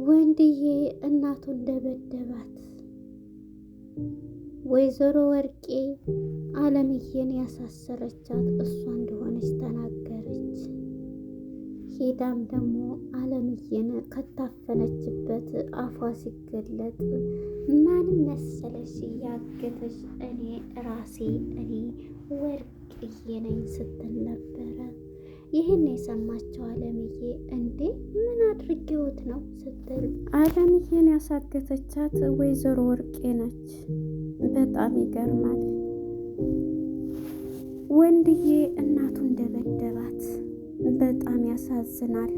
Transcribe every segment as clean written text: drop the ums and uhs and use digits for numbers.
ወንድዬ እናቱን ደበደባት። ወይዘሮ ወርቄ አለምዬን ያሳሰረቻት እሷ እንደሆነች ተናገረች። ሄዳም ደግሞ አለምዬን ከታፈነችበት አፏ ሲገለጥ ማንም መሰለሽ ያገተሽ እኔ ራሴ እኔ ወርቅዬ ነኝ ስትል ነበረ። ይህን የሰማቸው አለምዬ እንዴ ምን አድርጌዎት ነው ስትል አለምዬን ያሳገተቻት ወይዘሮ ወርቄ ነች። በጣም ይገርማል። ወንድዬ እናቱን ደበደባት። በጣም ያሳዝናል።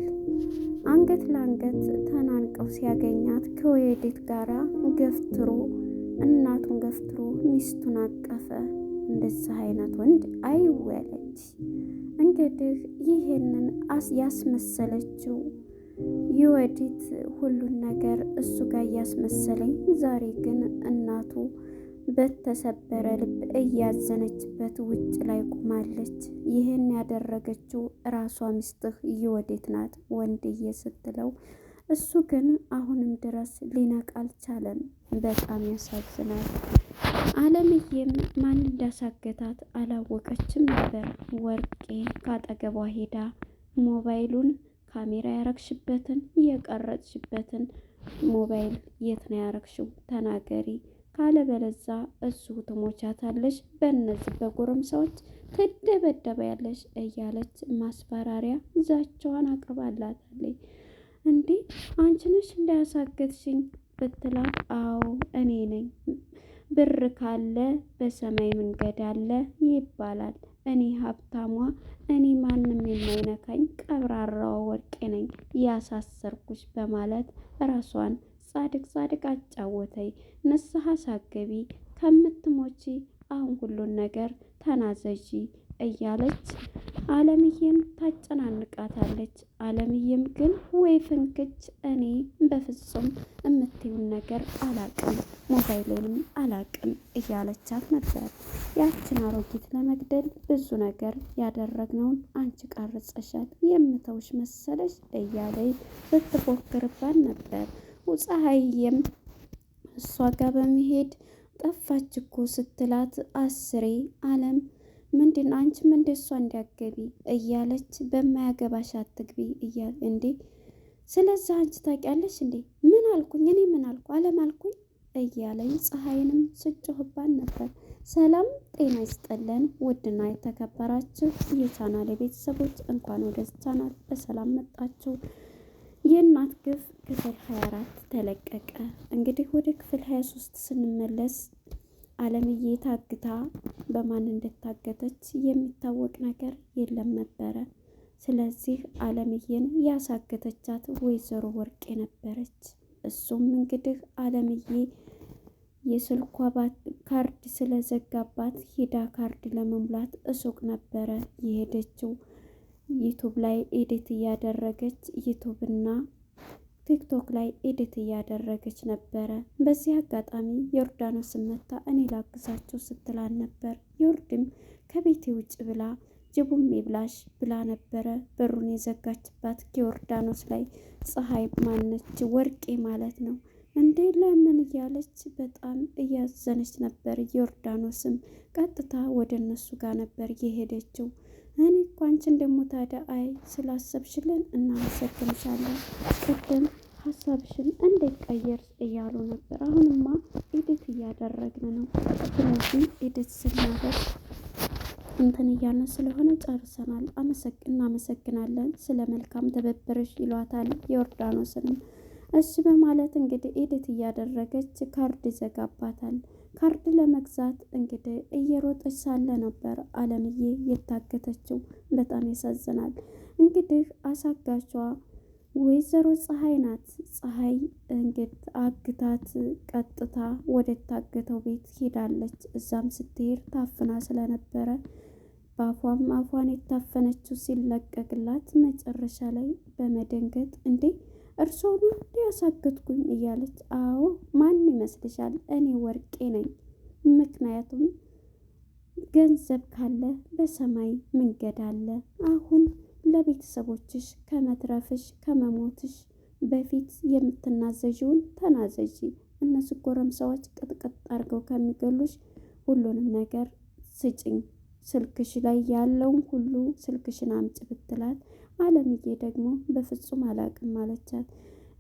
አንገት ለአንገት ተናንቀው ሲያገኛት ከወዴት ጋራ ገፍትሮ እናቱን ገፍትሮ ሚስቱን አቀፈ። እንደዚህ አይነት ወንድ አይወለድ። እንግዲህ ይህንን ያስመሰለችው የወዲት ሁሉን ነገር እሱ ጋር እያስመሰለኝ፣ ዛሬ ግን እናቱ በተሰበረ ልብ እያዘነችበት ውጭ ላይ ቆማለች። ይህን ያደረገችው ራሷ ሚስትህ የወዴት ናት ወንድዬ ስትለው፣ እሱ ግን አሁንም ድረስ ሊነቃ አልቻለም። በጣም ያሳዝናል። አለምዬም ማን እንዳሳገታት አላወቀችም ነበር። ወርቄ ካጠገቧ ሄዳ ሞባይሉን ካሜራ ያረግሽበትን የቀረጽሽበትን ሞባይል የት ነው ያረግሽው? ተናገሪ፣ ካለበለዛ እዚሁ ትሞቻታለሽ፣ በእነዚህ በጎረምሳዎች ትደበደበያለሽ እያለች ማስፈራሪያ ዛቻዋን አቅርባላታለች። እንዴ አንቺ ነሽ እንዳያሳገትሽኝ ብትላት፣ አዎ እኔ ነኝ፣ ብር ካለ በሰማይ መንገድ አለ ይባላል። እኔ ሀብታሟ፣ እኔ ማንም የማይነካኝ ቀብራራዋ ወርቄ ነኝ ያሳሰርኩሽ በማለት ራሷን ጻድቅ ጻድቅ አጫወተኝ። ንስሐ ሳገቢ ከምትሞቺ አሁን ሁሉን ነገር ተናዘዢ እያለች አለምዬን ታጨናንቃታለች። አለምዬም ግን ወይ ፍንክች፣ እኔ በፍጹም የምትዩን ነገር አላቅም፣ ሞባይሌንም አላቅም እያለቻት ነበር። ያችን አሮጊት ለመግደል ብዙ ነገር ያደረግነውን አንቺ ቀርጸሻል፣ የምተውሽ መሰለሽ እያለይ ስትፎክርባት ነበር። ፀሐይም እሷ ጋር በመሄድ ጠፋች እኮ ስትላት፣ አስሬ አለም ምንድን አንቺም እንደ እሷ እንዲያገቢ እያለች በማያገባሽ አትግቢ እያለ እንዴ ስለዚህ አንቺ ታውቂያለሽ እንዴ? ምን አልኩኝ? እኔ ምን አልኩ? አለም አልኩኝ እያለኝ ፀሐይንም ስጮህባን ነበር። ሰላም ጤና ይስጥልን ውድና የተከበራችሁ የቻናል ቤተሰቦች እንኳን ወደ ቻናል በሰላም መጣችሁ። የእናት ግፍ ክፍል 24 ተለቀቀ። እንግዲህ ወደ ክፍል 23 ስንመለስ አለምዬ ታግታ በማን እንደታገተች የሚታወቅ ነገር የለም ነበረ። ስለዚህ አለምዬን ያሳገተቻት ወይዘሮ ወርቄ ነበረች። እሱም እንግዲህ አለምዬ የስልኳ ካርድ ስለዘጋባት ሂዳ ካርድ ለመሙላት እሱቅ ነበረ የሄደችው። ዩቱብ ላይ ኤዲት እያደረገች ዩቱብና ቲክቶክ ላይ ኤዲት እያደረገች ነበረ። በዚህ አጋጣሚ ዮርዳኖስ መታ እኔ ላግዛቸው ስትላል ነበር። ዮርድም ከቤቴ ውጭ ብላ ጅቡም ይብላሽ ብላ ነበረ በሩን የዘጋችባት ከዮርዳኖስ ላይ። ፀሐይ ማነች ወርቄ ማለት ነው እንዴ ለምን እያለች በጣም እያዘነች ነበር። ዮርዳኖስም ቀጥታ ወደ እነሱ ጋር ነበር የሄደችው። እኔ እኮ አንቺን ደግሞ ታዲያ አይ ስላሰብሽልን እናመሰግንሻለን፣ ቅድም ሀሳብሽን እንዴት ቀየርሽ እያሉ ነበር። አሁንማ ኤዲት እያደረግን ነው፣ ስለዚህ ኤዲት ስናደርግ እንትን እያልን ስለሆነ ጨርሰናል፣ እናመሰግናለን ስለ መልካም ትብብርሽ ይሏታል። ዮርዳኖስንም እሺ በማለት እንግዲህ ኤዲት እያደረገች ካርድ ይዘጋባታል። ካርድ ለመግዛት እንግዲህ እየሮጠች ሳለ ነበር አለምዬ የታገተችው። በጣም ያሳዝናል። እንግዲህ አሳጋቿ ወይዘሮ ፀሐይ ናት። ፀሐይ እንግዲህ አግታት ቀጥታ ወደ ታገተው ቤት ሄዳለች። እዛም ስትሄድ ታፍና ስለነበረ በአፏም አፏን የታፈነችው ሲለቀቅላት መጨረሻ ላይ በመደንገጥ እንዴ እርሶኑ ያሳገትኩኝ እያለች፣ አዎ ማን ይመስልሻል? እኔ ወርቄ ነኝ። ምክንያቱም ገንዘብ ካለ በሰማይ መንገድ አለ። አሁን ለቤተሰቦችሽ ከመትረፍሽ ከመሞትሽ በፊት የምትናዘዥውን ተናዘዢ። እነሱ ጎረምሳዎች ቅጥቅጥ አድርገው ከሚገሉሽ ሁሉንም ነገር ስጭኝ፣ ስልክሽ ላይ ያለውን ሁሉ ስልክሽን አምጭ ብትላት፣ አለምዬ ደግሞ በፍጹም አላቅም አለቻት።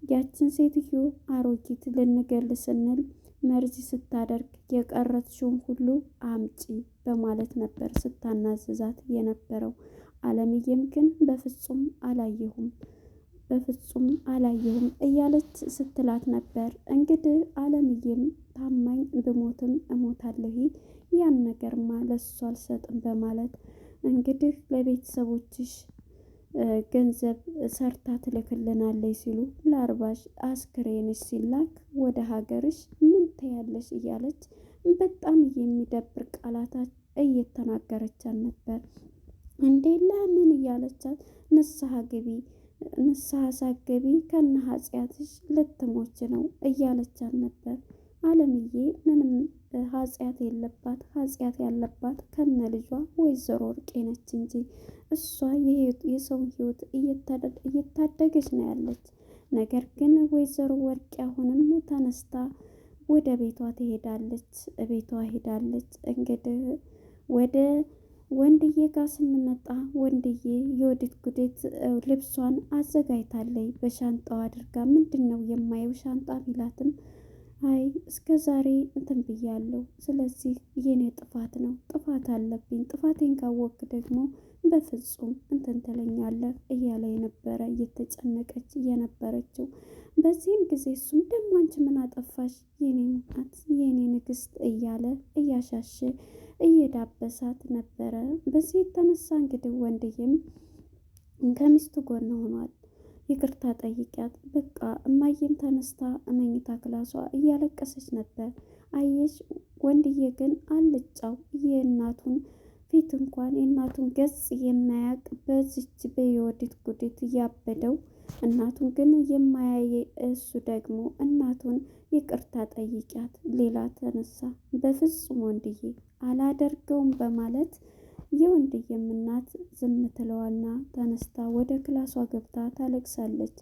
ያችን ሴትዮ አሮጊት ልንገል ስንል መርዚ ስታደርግ የቀረችውን ሁሉ አምጪ በማለት ነበር ስታናዝዛት የነበረው። አለምዬም ግን በፍጹም አላየሁም እያለች ስትላት ነበር። እንግዲህ አለምዬም ታማኝ ብሞትም እሞታለሁ ያን ነገርማ ለሱ አልሰጥም በማለት እንግዲህ ለቤተሰቦችሽ ገንዘብ ሰርታ ትልክልናለች ሲሉ ለአርባሽ አስክሬንሽ ሲላክ ወደ ሀገርሽ ምን ትያለሽ እያለች በጣም የሚደብር ቃላታት እየተናገረቻት ነበር። እንዴ ለምን እያለቻት ንስሐ ግቢ፣ ንስሐ ሳትገቢ ከነ ኃጢአትሽ ልትሞች ነው እያለቻት ነበር። አለምዬ ምንም ኃጢአት ያለባት ከነ ልጇ ወይዘሮ ወርቄ ነች እንጂ እሷ የሰውን ሕይወት እየታደገች ነው ያለች። ነገር ግን ወይዘሮ ወርቄ አሁንም ተነስታ ወደ ቤቷ ትሄዳለች። ቤቷ ሄዳለች። እንግዲህ ወደ ወንድዬ ጋር ስንመጣ ወንድዬ የወዲት ጉዴት ልብሷን አዘጋጅታለች በሻንጣው አድርጋ። ምንድን ነው የማየው ሻንጣ ቢላትም አይ እስከ ዛሬ እንትን ብያለሁ፣ ስለዚህ የኔ ጥፋት ነው፣ ጥፋት አለብኝ፣ ጥፋቴን ካወቅክ ደግሞ በፍጹም እንትን ትለኛለህ እያለ የነበረ እየተጨነቀች የነበረችው። በዚህም ጊዜ እሱም ደግሞ አንቺ ምን አጠፋሽ የኔ ናት የኔ ንግስት እያለ እያሻሸ እየዳበሳት ነበረ። በዚህ የተነሳ እንግዲህ ወንድዬም ከሚስቱ ጎን ሆኗል። ይቅርታ ጠይቂያት በቃ እማዬም ተነስታ መኝታ ክላሷ እያለቀሰች ነበር። አየሽ ወንድዬ ግን አልጫው የእናቱን ፊት እንኳን የእናቱን ገጽ የማያቅ በዚች በየወዲት ጉዲት እያበደው እናቱን ግን የማያየ እሱ ደግሞ እናቱን ይቅርታ ጠይቂያት ሌላ ተነሳ። በፍጹም ወንድዬ አላደርገውም በማለት የወንድዬም እናት ዝም ትለዋልና ተነስታ ወደ ክላሷ ገብታ ታለቅሳለች።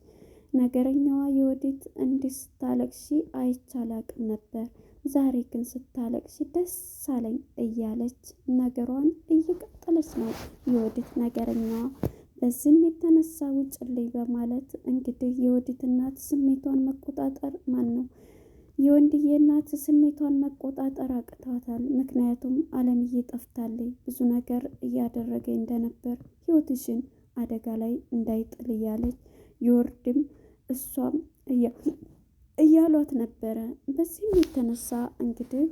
ነገረኛዋ የወዲት እንዲህ ስታለቅሺ አይቻላቅም ነበር፣ ዛሬ ግን ስታለቅሺ ደስ አለኝ እያለች ነገሯን እየቀጠለች ነው የወዲት ነገረኛዋ። በዚህም የተነሳ ውጭልኝ በማለት እንግዲህ የወዲት እናት ስሜቷን መቆጣጠር የወንድዬ እናት ስሜቷን መቆጣጠር አቅቷታል። ምክንያቱም አለምዬ ጠፍታለች፣ ብዙ ነገር እያደረገ እንደነበር ህይወትሽን አደጋ ላይ እንዳይጥል እያለች የወርድም እሷም እያሏት ነበረ። በዚህም የተነሳ እንግዲህ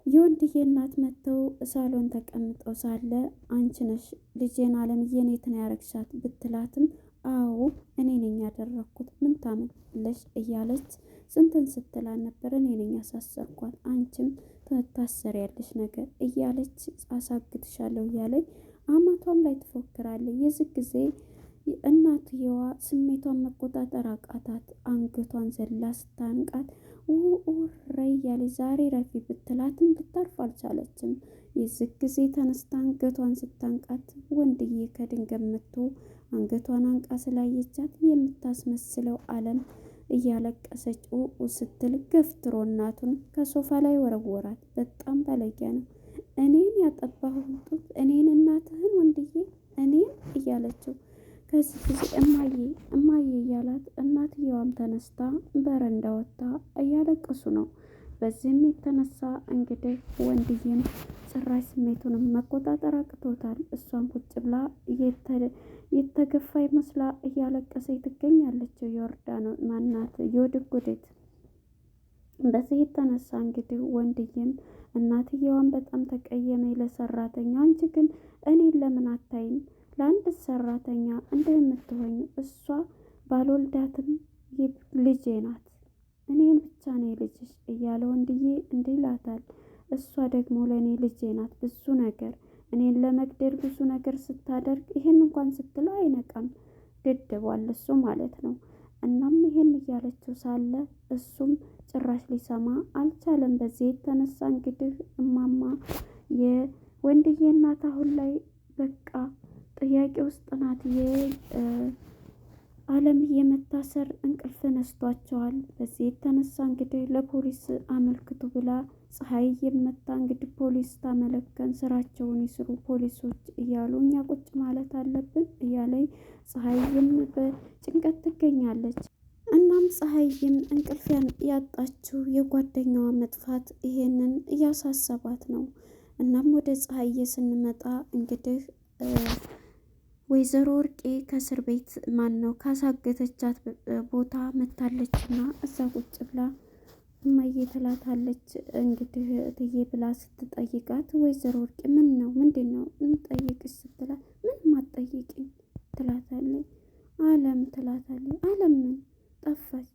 የወንድዬ እናት መጥተው ሳሎን ተቀምጠው ሳለ አንቺ ነሽ ልጄን አለምዬን የት ነው ያረግሻት ብትላትም አዎ እኔ ነኝ ያደረኩት ምን ታመጣለሽ እያለች ስንትን ስትላል ነበር። እኔ ነኝ ያሳሰርኳት፣ አንቺም ትታሰሪያለሽ ነገር እያለች አሳግትሻለሁ እያለች አማቷም ላይ ትፎክራለች። የዚህ ጊዜ እናትየዋ ስሜቷን መቆጣጠር አቃታት። አንገቷን ዘላ ስታንቃት ረይ እያለች ዛሬ ረፊ ብትላትም ልታርፍ አልቻለችም። የዚህ ጊዜ ተነስታ አንገቷን ስታንቃት ወንድዬ ከድንገት መጥቶ አንገቷን አንቃ ስላየቻት የምታስመስለው አለም እያለቀሰች ስትል ገፍትሮ እናቱን ከሶፋ ላይ ወረወራት። በጣም ባለጌ ነው። እኔን ያጠባሁት ጡት እኔን እናትህን ወንድዬ እኔን እያለችው ከዚህ ጊዜ እማዬ እያላት እናትየዋም ተነስታ በረንዳ ወጥታ እያለቀሱ ነው። በዚህም የተነሳ እንግዲህ ወንድዬም ጭራሽ ስሜቱንም መቆጣጠር አቅቶታል። እሷን ቁጭ ብላ የተገፋ መስላ እያለቀሰች ትገኛለች። የወርዳኖ ማናት የወዲት ጉዲት። በዚህ የተነሳ እንግዲህ ወንድዬም እናትየዋን በጣም ተቀየመኝ ለሰራተኛ። አንቺ ግን እኔን ለምን አታይም? ለአንድ ሰራተኛ እንደምትሆኝ እሷ ባልወልዳትም ልጄ ናት፣ እኔን ብቻ ነው ልጅሽ እያለ ወንድዬ እንዲህ ይላታል። እሷ ደግሞ ለእኔ ልጄ ናት፣ ብዙ ነገር እኔን ለመግደል ብዙ ነገር ስታደርግ ይሄን እንኳን ስትለው አይነቃም፣ ደድቧል እሱ ማለት ነው። እናም ይሄን እያለችው ሳለ እሱም ጭራሽ ሊሰማ አልቻለም። በዚህ የተነሳ እንግዲህ እማማ የወንድዬ እናት አሁን ላይ በቃ ጥያቄ ውስጥ ናት። አለምዬ መታሰር እንቅልፍ ነስቷቸዋል። በዚህ የተነሳ እንግዲህ ለፖሊስ አመልክቱ ብላ ፀሐይ መታ እንግዲህ ፖሊስ ታመለከን ስራቸውን ይስሩ ፖሊሶች እያሉ እኛ ቁጭ ማለት አለብን እያለኝ ፀሐይም በጭንቀት ትገኛለች። እናም ፀሐይም እንቅልፍ ያጣችው የጓደኛዋ መጥፋት ይሄንን እያሳሰባት ነው። እናም ወደ ፀሐዬ ስንመጣ እንግዲህ ወይዘሮ ወርቄ ከእስር ቤት ነው ካሳገተቻት ቦታ መታለችና እዛ ቁጭ ብላ እማዬ ትላታለች። እንግዲህ እትዬ ብላ ስትጠይቃት ወይዘሮ ወርቄ ምንድን ነው እንጠይቅሽ ስትላት ምንም አትጠይቂኝ ትላታለች። አለም ትላታለች። አለም ምን ጠፋች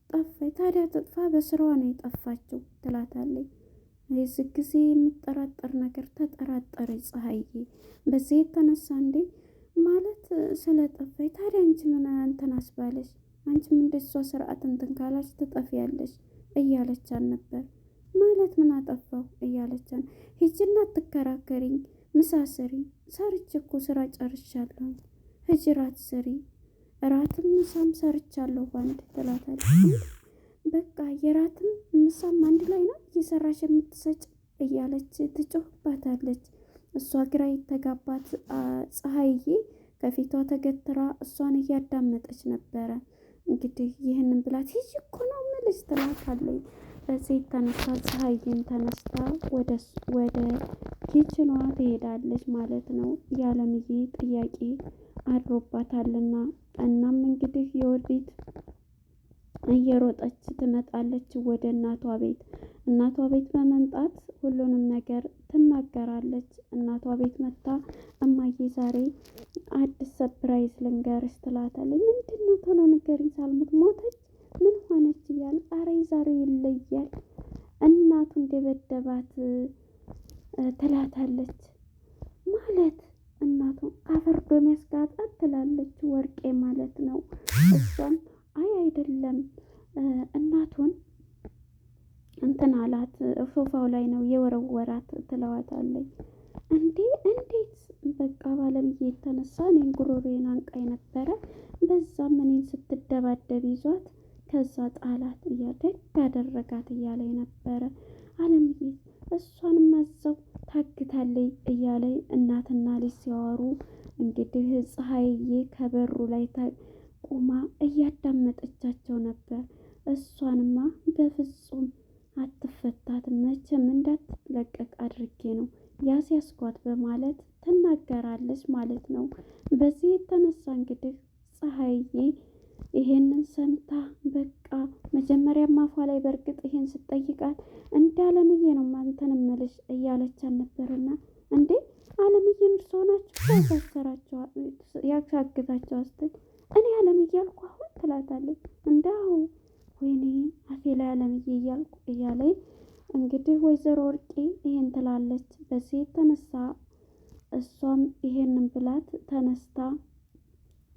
ታዲያ ትጥፋ በስራዋ ነው የጠፋችው ትላታለች። የዚህ ጊዜ የሚጠራጠር ነገር ተጠራጠረች ፀሐዬ። በዚህ የተነሳ እንዴ ማለት ስለጠፋች ታዲያ አንቺ ምን እንትን አስባለሽ? አንቺም እንደሷ ስርዓት እንትን ካላች ትጠፊያለሽ እያለቻት ነበር። ማለት ምን አጠፋው እያለቻት ሂጂና አትከራከሪኝ፣ ምሳ ስሪ፣ ሰርቼ እኮ ስራ ጨርሻለሁ፣ ሂጂ ራት ስሪ፣ እራትም ምሳም ሰርቻለሁ ባንድ ትላታለች። በቃ የራትም ምሳም አንድ ላይ ነው እየሰራሽ የምትሰጭ እያለች ትጮህባታለች። እሷ ግራ የተጋባት ፀሐዬ ከፊቷ ተገትራ እሷን እያዳመጠች ነበረ። እንግዲህ ይህንን ብላት ሂጂ እኮ ነው የምልሽ ትላታለች። በዚህ የተነሳ ፀሐይን ተነስታ ወደ ኪችኗ ትሄዳለች ማለት ነው። የአለምዬ ጥያቄ አድሮባታልና እናም እንግዲህ የወዲት እየሮጠች ትመጣለች ወደ እናቷ ቤት። እናቷ ቤት በመምጣት ሁሉንም ነገር ትናገራለች። እናቷ ቤት መታ እማዬ ዛሬ አዲስ ሰፕራይዝ ልንገርሽ ትላታለች። ምንድን ነው ቶሎ ንገሪኝ፣ ሳልሞት ሞተች ምን ሆነች እያለ አረ ዛሬው ይለያል እናቱ እንደበደባት ትላታለች። ማለት እናቱ ካፈርዶ የሚያስጋጣት ትላለች ወርቄ ማለት ነው። እሷም አይ አይደለም እናቱን እንትን አላት ሶፋው ላይ ነው የወረወራት ትለዋታለች። እንዴት በቃ ባለምዬ የተነሳ እኔን ጉሮሬን አንቃኝ ነበረ፣ በዛም እኔን ስትደባደብ ይዟት ከዛ ጣላት እያደግ ያደረጋት እያለ ነበረ። አለምዬ እሷንም አዘው ታግታለይ እያለ እናትና ልጅ ሲያወሩ እንግዲህ ፀሐይዬ ከበሩ ላይ ቁማ እያዳመጠቻቸው ነበር። እሷንማ በፍጹም አትፈታትም፣ መቼም እንዳትለቀቅ አድርጌ ነው ያስያዝኳት በማለት ትናገራለች ማለት ነው። በዚህ የተነሳ እንግዲህ ፀሐይዬ ይሄንን ሰምታ በቃ መጀመሪያ አፏ ላይ በእርግጥ ይሄን ስትጠይቃት እንደ አለምዬ ነው አንተን እምልሽ እያለቻት ነበርና እንዴ አለምዬን እርሶ ናቸው ያሳግታቸው ስትል እኔ አለምዬ አልኩ አሁን ትላታለች። እንዳው ወይኔ አፌ ላይ አለምዬ እያልኩ እያለኝ እንግዲህ ወይዘሮ ወርቄ ይሄን ትላለች። በዚህ የተነሳ እሷም ይሄንን ብላት ተነስታ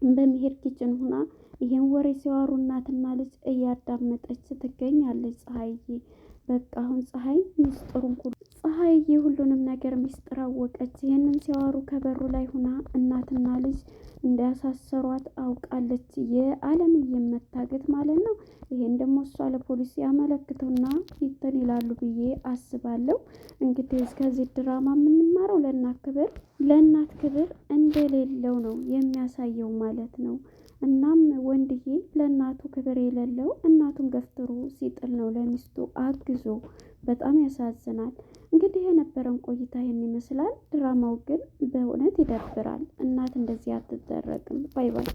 በመሄድ ኪችን ሁና ይሄን ወሬ ሲዋሩ እናትና ልጅ እያዳመጠች ትገኛለች። ፀሐይዬ በቃ አሁን ፀሐይዬ ሁሉንም ነገር ሚስጥር አወቀች። ይህንን ሲያወሩ ከበሩ ላይ ሁና እናትና ልጅ እንዳያሳሰሯት አውቃለች። የአለምዬ መታገት ማለት ነው። ይሄን ደግሞ እሷ ለፖሊስ ያመለክቱና ይተን ይላሉ ብዬ አስባለሁ። እንግዲህ እስከዚህ ድራማ የምንማረው ለእናት ክብር እንደሌለው ነው የሚያሳየው ማለት ነው። እናም ወንድዬ ለእናቱ ክብር የሌለው እናቱን ገፍትሮ ሲጥል ነው ለሚስቱ አግዞ። በጣም ያሳዝናል። እንግዲህ የነበረን ቆይታ ይህን ይመስላል። ድራማው ግን በእውነት ይደብራል። እናት እንደዚህ አትደረግም። ባይ ባይ።